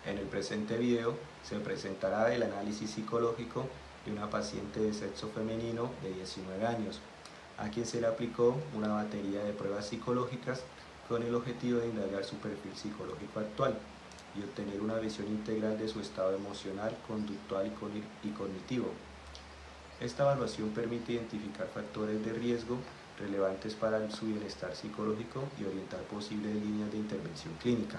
En el presente video se presentará el análisis psicológico de una paciente de sexo femenino de 19 años, a quien se le aplicó una batería de pruebas psicológicas con el objetivo de indagar su perfil psicológico actual y obtener una visión integral de su estado emocional, conductual y cognitivo. Esta evaluación permite identificar factores de riesgo relevantes para su bienestar psicológico y orientar posibles líneas de intervención clínica.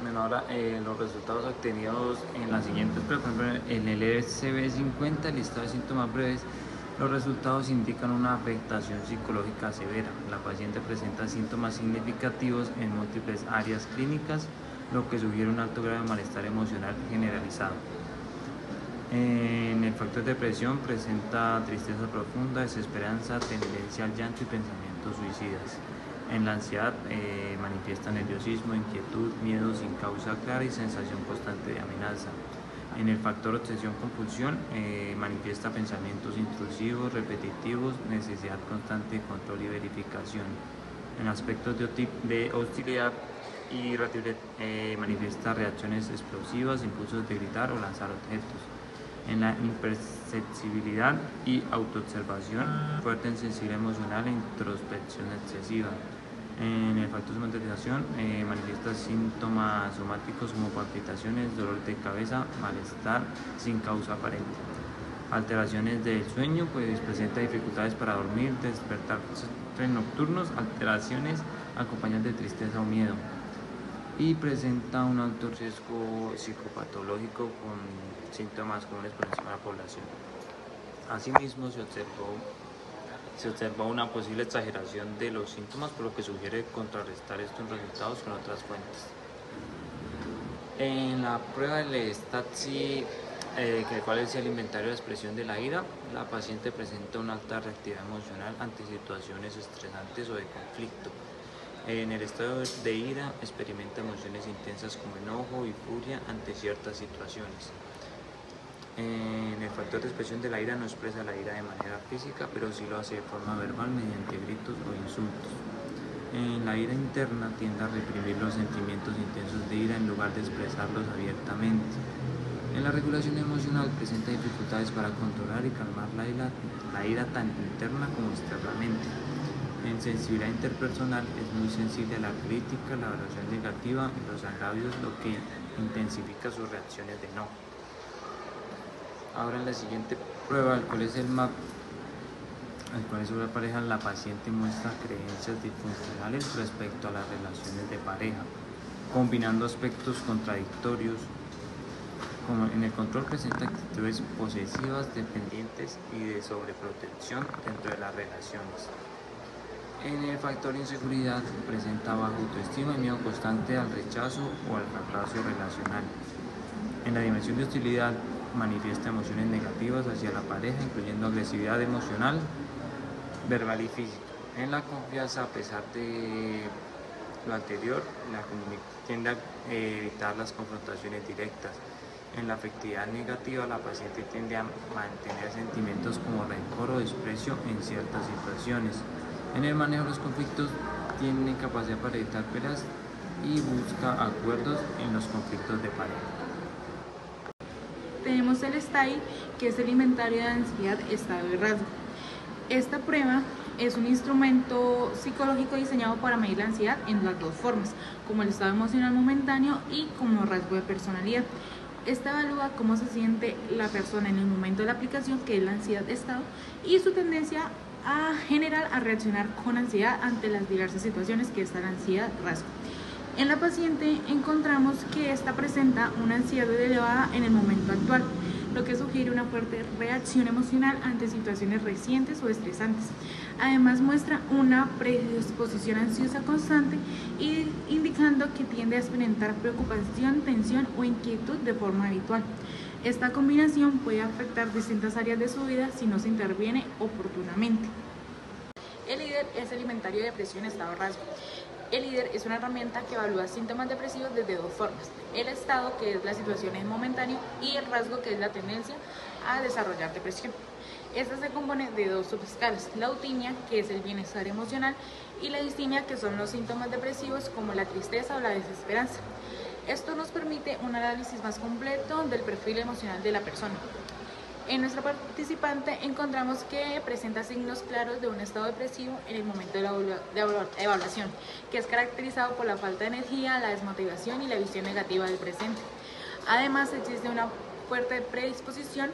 Bueno, ahora los resultados obtenidos en las siguientes pruebas, por ejemplo, en el ESB50, listado de síntomas breves, los resultados indican una afectación psicológica severa. La paciente presenta síntomas significativos en múltiples áreas clínicas, lo que sugiere un alto grado de malestar emocional generalizado. En el factor de depresión presenta tristeza profunda, desesperanza, tendencia al llanto y pensamientos suicidas. En la ansiedad manifiesta nerviosismo, inquietud, miedo sin causa clara y sensación constante de amenaza. En el factor obsesión-compulsión manifiesta pensamientos intrusivos, repetitivos, necesidad constante de control y verificación. En aspectos de hostilidad y manifiesta reacciones explosivas, impulsos de gritar o lanzar objetos. En la imperceptibilidad y autoobservación, fuerte sensibilidad emocional e introspección excesiva. En el factor de somatización manifiesta síntomas somáticos como palpitaciones, dolor de cabeza, malestar sin causa aparente. Alteraciones del sueño, pues presenta dificultades para dormir, despertar nocturnos, alteraciones acompañadas de tristeza o miedo. Y presenta un alto riesgo psicopatológico con síntomas comunes por encima de la población. Asimismo, se observó una posible exageración de los síntomas, por lo que sugiere contrarrestar estos resultados con otras fuentes. En la prueba del STAT-C, cuál es el inventario de expresión de la ira, la paciente presenta una alta reactividad emocional ante situaciones estresantes o de conflicto. En el estado de ira experimenta emociones intensas como enojo y furia ante ciertas situaciones. En el factor de expresión de la ira no expresa la ira de manera física, pero sí lo hace de forma verbal mediante gritos o insultos. En la ira interna tiende a reprimir los sentimientos intensos de ira en lugar de expresarlos abiertamente. En la regulación emocional presenta dificultades para controlar y calmar la ira tanto interna como externamente. En sensibilidad interpersonal es muy sensible a la crítica, la evaluación negativa y los agravios, lo que intensifica sus reacciones de enojo. Ahora en la siguiente prueba, el cual es el MAP, el cual es sobre la pareja, la paciente muestra creencias disfuncionales respecto a las relaciones de pareja, combinando aspectos contradictorios. Como en el control presenta actitudes posesivas, dependientes y de sobreprotección dentro de las relaciones. En el factor de inseguridad presenta baja autoestima y miedo constante al rechazo o al fracaso relacional. En la dimensión de hostilidad manifiesta emociones negativas hacia la pareja, incluyendo agresividad emocional, verbal y física. En la confianza, a pesar de lo anterior, tiende a evitar las confrontaciones directas. En la afectividad negativa, la paciente tiende a mantener sentimientos como rencor o desprecio en ciertas situaciones. En el manejo de los conflictos, tiene capacidad para evitar peleas y busca acuerdos en los conflictos de pareja. Tenemos el STAI, que es el inventario de ansiedad, estado y rasgo. Esta prueba es un instrumento psicológico diseñado para medir la ansiedad en las dos formas, como el estado emocional momentáneo y como rasgo de personalidad. Esta evalúa cómo se siente la persona en el momento de la aplicación, que es la ansiedad de estado, y su tendencia general a reaccionar con ansiedad ante las diversas situaciones, que está la ansiedad rasgo. En la paciente encontramos que esta presenta una ansiedad elevada en el momento actual, lo que sugiere una fuerte reacción emocional ante situaciones recientes o estresantes. Además muestra una predisposición ansiosa constante, indicando que tiende a experimentar preocupación, tensión o inquietud de forma habitual. Esta combinación puede afectar distintas áreas de su vida si no se interviene oportunamente. El líder es el inventario de depresión estado rasgo. El líder es una herramienta que evalúa síntomas depresivos desde dos formas: el estado, que es la situación en momentáneo, y el rasgo, que es la tendencia a desarrollar depresión. Esta se compone de dos subescalas: la eutimia, que es el bienestar emocional, y la distimia, que son los síntomas depresivos como la tristeza o la desesperanza. Esto nos permite un análisis más completo del perfil emocional de la persona. En nuestra participante encontramos que presenta signos claros de un estado depresivo en el momento de la evaluación, que es caracterizado por la falta de energía, la desmotivación y la visión negativa del presente. Además, existe una fuerte predisposición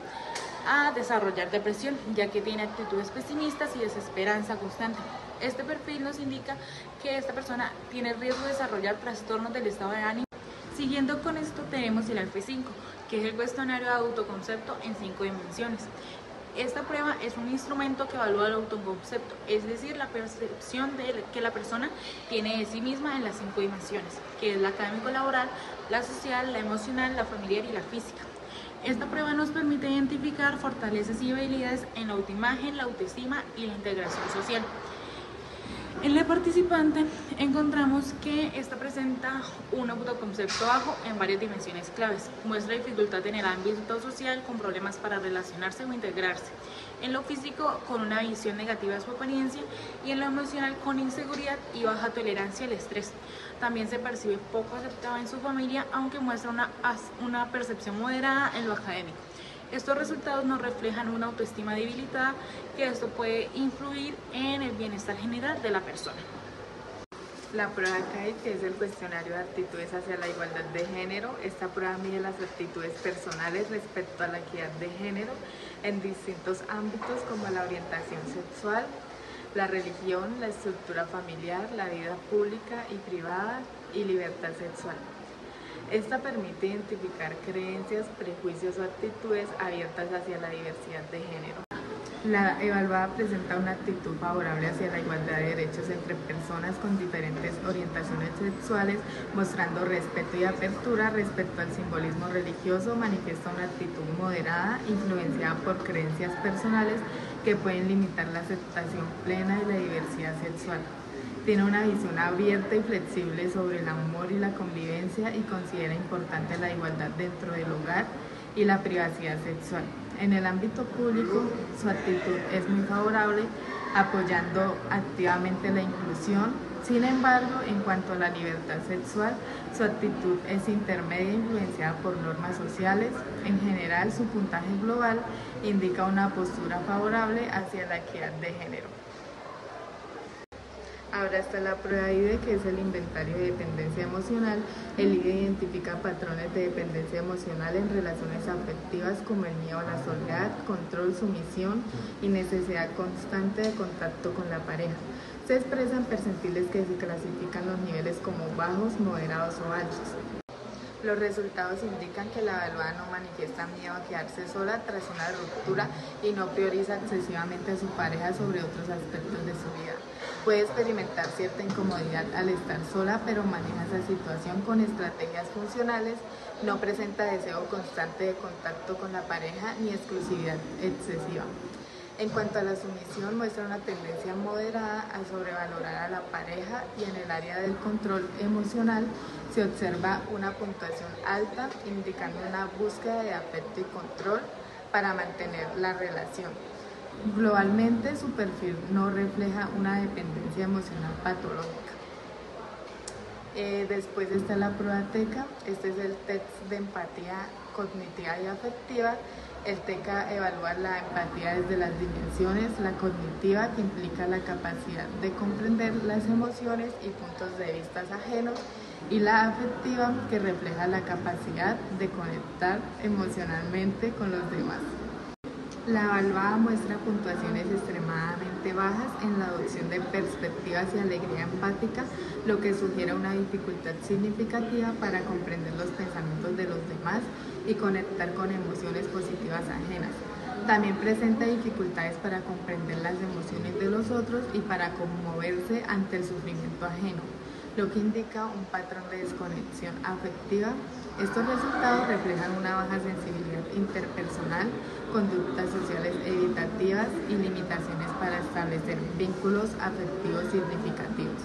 a desarrollar depresión, ya que tiene actitudes pesimistas y desesperanza constante. Este perfil nos indica que esta persona tiene riesgo de desarrollar trastornos del estado de ánimo. Siguiendo con esto tenemos el ALFE5, que es el cuestionario de autoconcepto en 5 dimensiones. Esta prueba es un instrumento que evalúa el autoconcepto, es decir, la percepción que la persona tiene de sí misma en las 5 dimensiones, que es la académico-laboral, la social, la emocional, la familiar y la física. Esta prueba nos permite identificar fortalezas y habilidades en la autoimagen, la autoestima y la integración social. En la participante encontramos que esta presenta un autoconcepto bajo en varias dimensiones claves. Muestra dificultad en el ámbito social con problemas para relacionarse o integrarse. En lo físico con una visión negativa de su apariencia y en lo emocional con inseguridad y baja tolerancia al estrés. También se percibe poco aceptada en su familia, aunque muestra una percepción moderada en lo académico. Estos resultados nos reflejan una autoestima debilitada, que esto puede influir en el bienestar general de la persona. La prueba CAIT, que es el cuestionario de aptitudes hacia la igualdad de género. Esta prueba mide las aptitudes personales respecto a la equidad de género en distintos ámbitos como la orientación sexual, la religión, la estructura familiar, la vida pública y privada y libertad sexual. Esta permite identificar creencias, prejuicios o actitudes abiertas hacia la diversidad de género. La evaluada presenta una actitud favorable hacia la igualdad de derechos entre personas con diferentes orientaciones sexuales, mostrando respeto y apertura respecto al simbolismo religioso. Manifiesta una actitud moderada, influenciada por creencias personales que pueden limitar la aceptación plena de la diversidad sexual. Tiene una visión abierta y flexible sobre el amor y la convivencia y considera importante la igualdad dentro del hogar y la privacidad sexual. En el ámbito público, su actitud es muy favorable, apoyando activamente la inclusión. Sin embargo, en cuanto a la libertad sexual, su actitud es intermedia, influenciada por normas sociales. En general, su puntaje global indica una postura favorable hacia la equidad de género. Ahora está la prueba IDE, que es el inventario de dependencia emocional. El IDE identifica patrones de dependencia emocional en relaciones afectivas como el miedo a la soledad, control, sumisión y necesidad constante de contacto con la pareja. Se expresan percentiles que se clasifican los niveles como bajos, moderados o altos. Los resultados indican que la evaluada no manifiesta miedo a quedarse sola tras una ruptura y no prioriza excesivamente a su pareja sobre otros aspectos de su vida. Puede experimentar cierta incomodidad al estar sola, pero maneja esa situación con estrategias funcionales. No presenta deseo constante de contacto con la pareja ni exclusividad excesiva. En cuanto a la sumisión, muestra una tendencia moderada a sobrevalorar a la pareja, y en el área del control emocional se observa una puntuación alta, indicando una búsqueda de afecto y control para mantener la relación. Globalmente, su perfil no refleja una dependencia emocional patológica. Después está la prueba TECA. Este es el test de empatía cognitiva y afectiva. El TECA evalúa la empatía desde las dimensiones: la cognitiva, que implica la capacidad de comprender las emociones y puntos de vista ajenos, y la afectiva, que refleja la capacidad de conectar emocionalmente con los demás. La evaluada muestra puntuaciones extremadamente bajas en la adopción de perspectivas y alegría empática, lo que sugiere una dificultad significativa para comprender los pensamientos de los demás y conectar con emociones positivas ajenas. También presenta dificultades para comprender las emociones de los otros y para conmoverse ante el sufrimiento ajeno, lo que indica un patrón de desconexión afectiva. Estos resultados reflejan una baja sensibilidad interpersonal, conductas sociales evitativas y limitaciones para establecer vínculos afectivos significativos.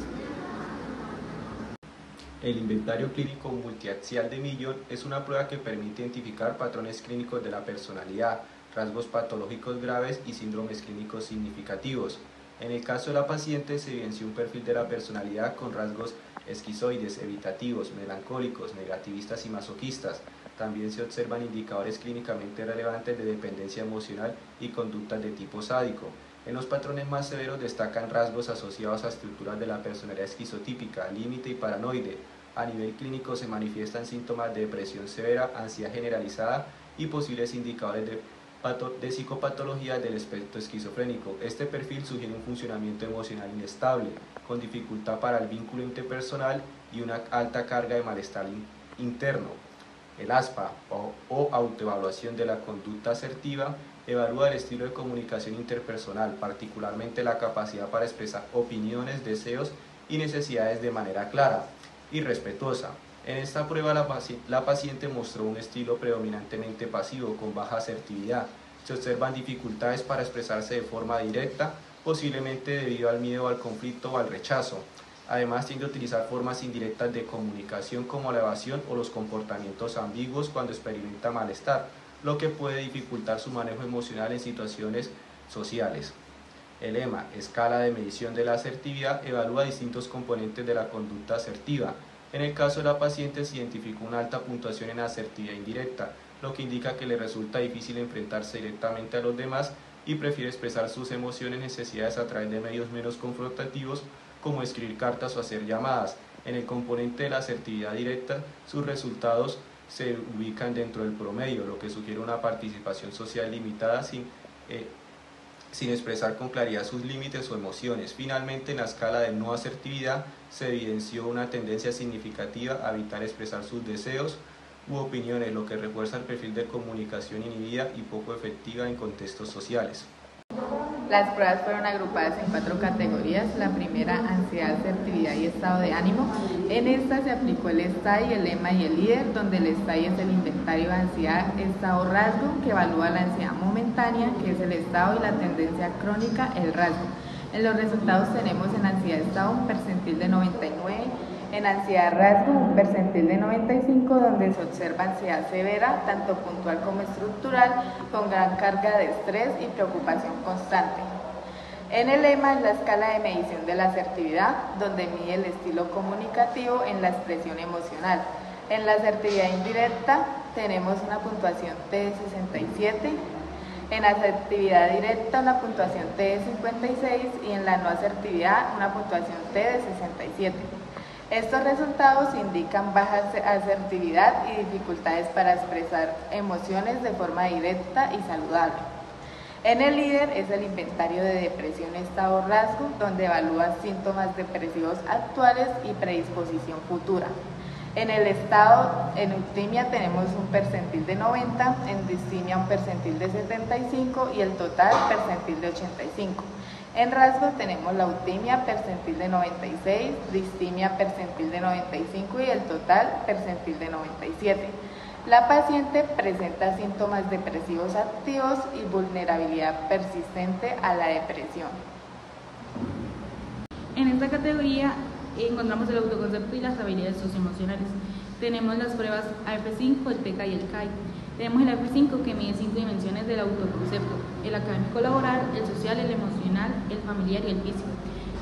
El inventario clínico multiaxial de Millón es una prueba que permite identificar patrones clínicos de la personalidad, rasgos patológicos graves y síndromes clínicos significativos. En el caso de la paciente se evidenció un perfil de la personalidad con rasgos esquizoides, evitativos, melancólicos, negativistas y masoquistas. También se observan indicadores clínicamente relevantes de dependencia emocional y conductas de tipo sádico. En los patrones más severos destacan rasgos asociados a estructuras de la personalidad esquizotípica, límite y paranoide. A nivel clínico se manifiestan síntomas de depresión severa, ansiedad generalizada y posibles indicadores de psicopatología del espectro esquizofrénico. Este perfil sugiere un funcionamiento emocional inestable, con dificultad para el vínculo interpersonal y una alta carga de malestar interno. El ASPA o autoevaluación de la conducta asertiva evalúa el estilo de comunicación interpersonal, particularmente la capacidad para expresar opiniones, deseos y necesidades de manera clara y respetuosa. En esta prueba la paciente mostró un estilo predominantemente pasivo con baja asertividad. Se observan dificultades para expresarse de forma directa, posiblemente debido al miedo al conflicto o al rechazo. Además, tiende a utilizar formas indirectas de comunicación como la evasión o los comportamientos ambiguos cuando experimenta malestar, lo que puede dificultar su manejo emocional en situaciones sociales. El EMA, escala de medición de la asertividad, evalúa distintos componentes de la conducta asertiva. En el caso de la paciente se identificó una alta puntuación en asertividad indirecta, lo que indica que le resulta difícil enfrentarse directamente a los demás y prefiere expresar sus emociones y necesidades a través de medios menos confrontativos, como escribir cartas o hacer llamadas. En el componente de la asertividad directa, sus resultados se ubican dentro del promedio, lo que sugiere una participación social limitada sin expresar con claridad sus límites o emociones. Finalmente, en la escala de no asertividad se evidenció una tendencia significativa a evitar expresar sus deseos u opiniones, lo que refuerza el perfil de comunicación inhibida y poco efectiva en contextos sociales. Las pruebas fueron agrupadas en 4 categorías. La primera, ansiedad, asertividad y estado de ánimo. En esta se aplicó el STAI, el EMA y el líder, donde el STAI es el inventario de ansiedad, estado rasgo, que evalúa la ansiedad momentánea, que es el estado, y la tendencia crónica, el rasgo. En los resultados tenemos en ansiedad estado un percentil de 99, en ansiedad rasgo un percentil de 95, donde se observa ansiedad severa, tanto puntual como estructural, con gran carga de estrés y preocupación constante. En el EMA es la escala de medición de la asertividad, donde mide el estilo comunicativo en la expresión emocional. En la asertividad indirecta tenemos una puntuación T de 67, en asertividad directa una puntuación T de 56 y en la no asertividad una puntuación T de 67. Estos resultados indican baja asertividad y dificultades para expresar emociones de forma directa y saludable. En el líder es el inventario de depresión estado rasgo, donde evalúa síntomas depresivos actuales y predisposición futura. En el estado, en eutimia tenemos un percentil de 90, en distimia un percentil de 75 y el total percentil de 85. En rasgo tenemos la eutimia percentil de 96, distimia percentil de 95 y el total percentil de 97. La paciente presenta síntomas depresivos activos y vulnerabilidad persistente a la depresión. En esta categoría encontramos el autoconcepto y las habilidades socioemocionales. Tenemos las pruebas AF5, el TECA y el CAI. Tenemos el AF5 que mide 5 dimensiones del autoconcepto: el académico laboral, el social, el emocional, el familiar y el físico.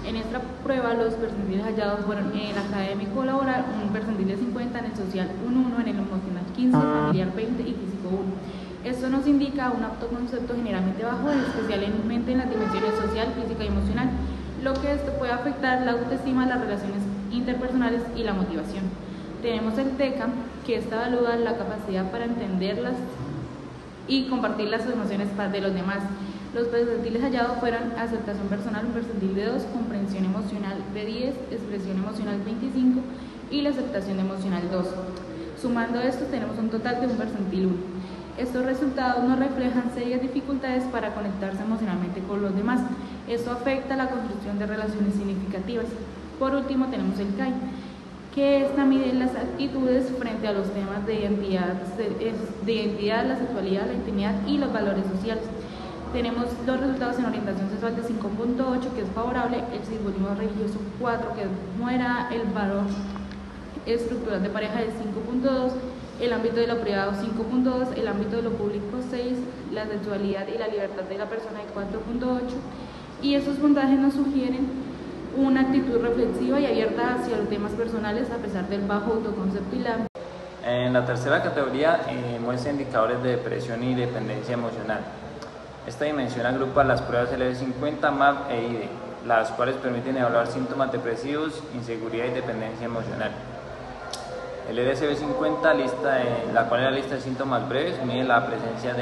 En esta prueba los percentiles hallados fueron en el académico laboral un percentil de 50, en el social un 1, en el emocional 15, familiar 20 y físico 1. Esto nos indica un autoconcepto generalmente bajo, especialmente en las dimensiones social, física y emocional, lo que esto puede afectar la autoestima, las relaciones interpersonales y la motivación. Tenemos el TECA, que esta evalúa la capacidad para entenderlas y compartir las emociones de los demás. Los percentiles hallados fueron aceptación personal un percentil de 2, comprensión emocional de 10, expresión emocional 25 y la aceptación emocional 2. Sumando esto tenemos un total de un percentil 1. Estos resultados nos reflejan serias dificultades para conectarse emocionalmente con los demás. Esto afecta la construcción de relaciones significativas. Por último tenemos el CAI, que esta mide las actitudes frente a los temas de identidad, la sexualidad, la intimidad y los valores sociales. Tenemos los resultados en orientación sexual de 5.8, que es favorable, el simbolismo religioso 4, que no era el valor estructural de pareja, de 5.2, el ámbito de lo privado 5.2, el ámbito de lo público 6, la sexualidad y la libertad de la persona de 4.8, y estos puntajes nos sugieren una actitud reflexiva y abierta hacia los temas personales a pesar del bajo autoconcepto y la... En la tercera categoría muestra indicadores de depresión y dependencia emocional. Esta dimensión agrupa las pruebas LSD-50, MAP e IDE, las cuales permiten evaluar síntomas depresivos, inseguridad y dependencia emocional. El LSD-50, la cual es la lista de síntomas breves, mide la presencia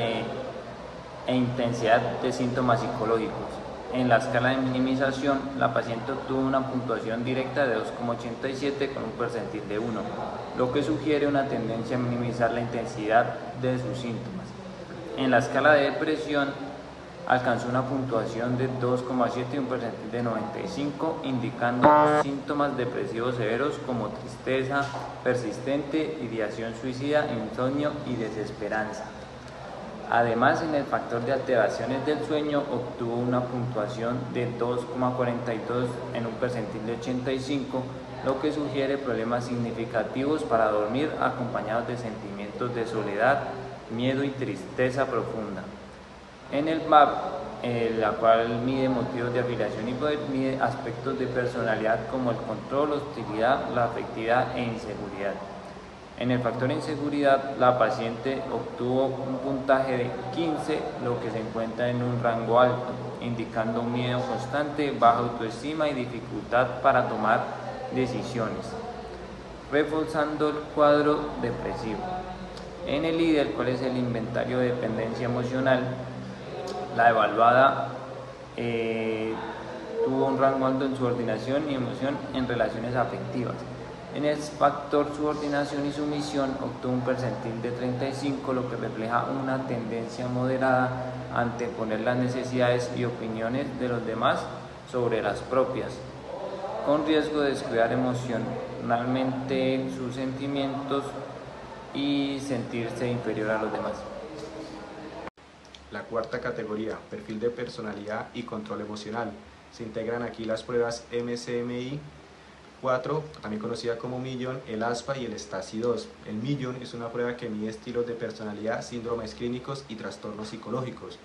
e intensidad de síntomas psicológicos. En la escala de minimización, la paciente obtuvo una puntuación directa de 2,87 con un percentil de 1, lo que sugiere una tendencia a minimizar la intensidad de sus síntomas. En la escala de depresión, alcanzó una puntuación de 2,7 y un percentil de 95, indicando síntomas depresivos severos como tristeza persistente, ideación suicida, insomnio y desesperanza. Además, en el factor de alteraciones del sueño obtuvo una puntuación de 2,42 en un percentil de 85, lo que sugiere problemas significativos para dormir acompañados de sentimientos de soledad, miedo y tristeza profunda. En el MAP, la cual mide motivos de afiliación y poder, mide aspectos de personalidad como el control, hostilidad, la afectividad e inseguridad. En el factor inseguridad, la paciente obtuvo un puntaje de 15, lo que se encuentra en un rango alto, indicando un miedo constante, baja autoestima y dificultad para tomar decisiones, reforzando el cuadro depresivo. En el IDE, el cual es el inventario de dependencia emocional, la evaluada tuvo un rango alto en subordinación y emoción en relaciones afectivas. En el factor subordinación y sumisión obtuvo un percentil de 35, lo que refleja una tendencia moderada a anteponer las necesidades y opiniones de los demás sobre las propias, con riesgo de descuidar emocionalmente sus sentimientos y sentirse inferior a los demás. La cuarta categoría, perfil de personalidad y control emocional. Se integran aquí las pruebas MCMI 4, también conocida como Millon, el ASPA y el STASI-2. El Millon es una prueba que mide estilos de personalidad, síndromes clínicos y trastornos psicológicos.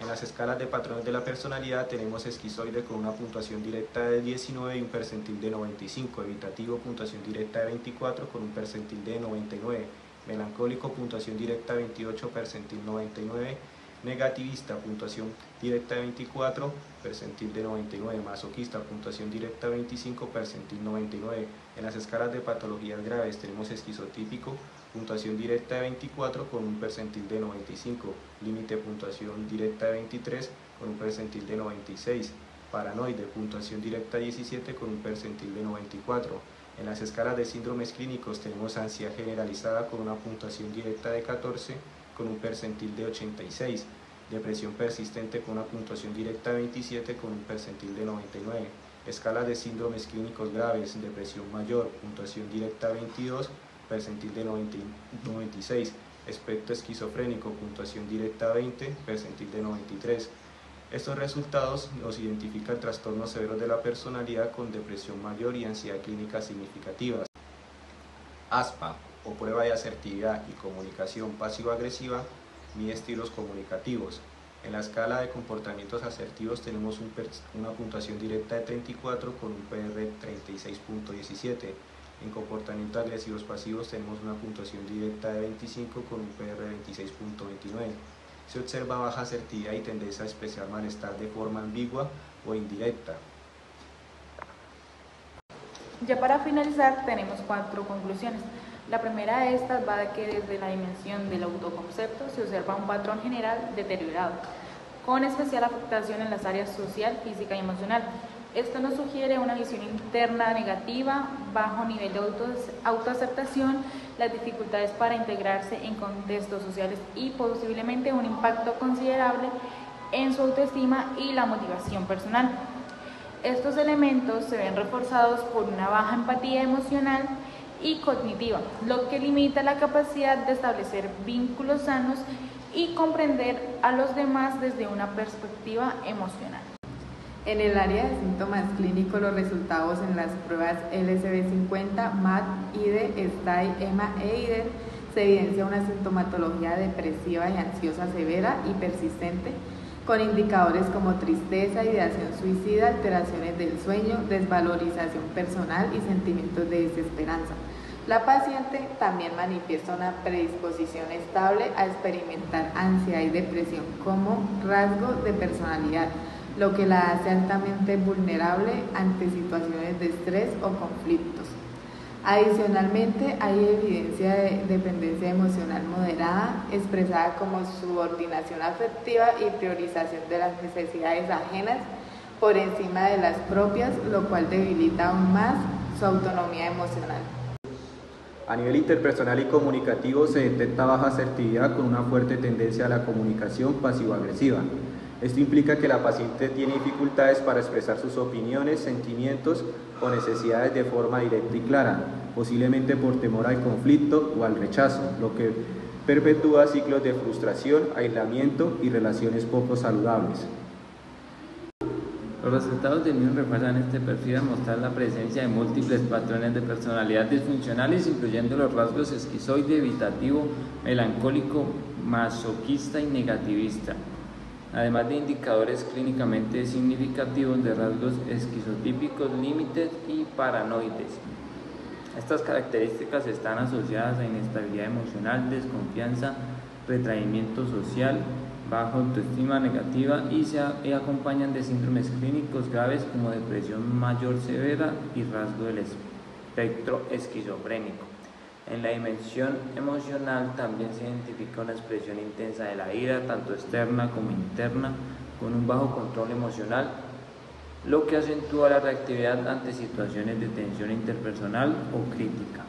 En las escalas de patrones de la personalidad tenemos esquizoide con una puntuación directa de 19 y un percentil de 95, evitativo puntuación directa de 24 con un percentil de 99, melancólico puntuación directa de 28, percentil 99, negativista, puntuación directa de 24, percentil de 99, masoquista, puntuación directa de 25, percentil 99. En las escalas de patologías graves tenemos esquizotípico, puntuación directa de 24 con un percentil de 95, límite puntuación directa de 23 con un percentil de 96, paranoide, puntuación directa de 17 con un percentil de 94. En las escalas de síndromes clínicos tenemos ansiedad generalizada con una puntuación directa de 14 con un percentil de 86, depresión persistente con una puntuación directa de 27 con un percentil de 99, escala de síndromes clínicos graves, depresión mayor, puntuación directa de 22, percentil de 96, espectro esquizofrénico, puntuación directa de 20, percentil de 93. Estos resultados nos identifican trastornos severos de la personalidad con depresión mayor y ansiedad clínica significativas. ASPA, o prueba de asertividad y comunicación pasivo-agresiva, mide estilos comunicativos. En la escala de comportamientos asertivos tenemos una puntuación directa de 34 con un PR 36.17. En comportamientos agresivos pasivos tenemos una puntuación directa de 25 con un PR 26.29. Se observa baja asertividad y tendencia a expresar malestar de forma ambigua o indirecta. Ya para finalizar tenemos 4 conclusiones. La primera de estas va de que desde la dimensión del autoconcepto se observa un patrón general deteriorado, con especial afectación en las áreas social, física y emocional. Esto nos sugiere una visión interna negativa, bajo nivel de autoaceptación, las dificultades para integrarse en contextos sociales y posiblemente un impacto considerable en su autoestima y la motivación personal. Estos elementos se ven reforzados por una baja empatía emocional y cognitiva, lo que limita la capacidad de establecer vínculos sanos y comprender a los demás desde una perspectiva emocional. En el área de síntomas clínicos, los resultados en las pruebas LSD-50, MAD, IDE, STAI, EMA e IDER se evidencia una sintomatología depresiva y ansiosa severa y persistente, con indicadores como tristeza, ideación suicida, alteraciones del sueño, desvalorización personal y sentimientos de desesperanza. La paciente también manifiesta una predisposición estable a experimentar ansiedad y depresión como rasgo de personalidad, lo que la hace altamente vulnerable ante situaciones de estrés o conflictos. Adicionalmente, hay evidencia de dependencia emocional moderada, expresada como subordinación afectiva y priorización de las necesidades ajenas por encima de las propias, lo cual debilita aún más su autonomía emocional. A nivel interpersonal y comunicativo se detecta baja asertividad con una fuerte tendencia a la comunicación pasivo-agresiva. Esto implica que la paciente tiene dificultades para expresar sus opiniones, sentimientos o necesidades de forma directa y clara, posiblemente por temor al conflicto o al rechazo, lo que perpetúa ciclos de frustración, aislamiento y relaciones poco saludables. Los resultados del mismo refuerzan este perfil al mostrar la presencia de múltiples patrones de personalidad disfuncionales, incluyendo los rasgos esquizoide, evitativo, melancólico, masoquista y negativista, además de indicadores clínicamente significativos de rasgos esquizotípicos, límites y paranoides. Estas características están asociadas a inestabilidad emocional, desconfianza, retraimiento social, baja autoestima negativa y acompañan de síndromes clínicos graves como depresión mayor severa y rasgo del espectro esquizofrénico. En la dimensión emocional también se identifica una expresión intensa de la ira, tanto externa como interna, con un bajo control emocional, lo que acentúa la reactividad ante situaciones de tensión interpersonal o crítica.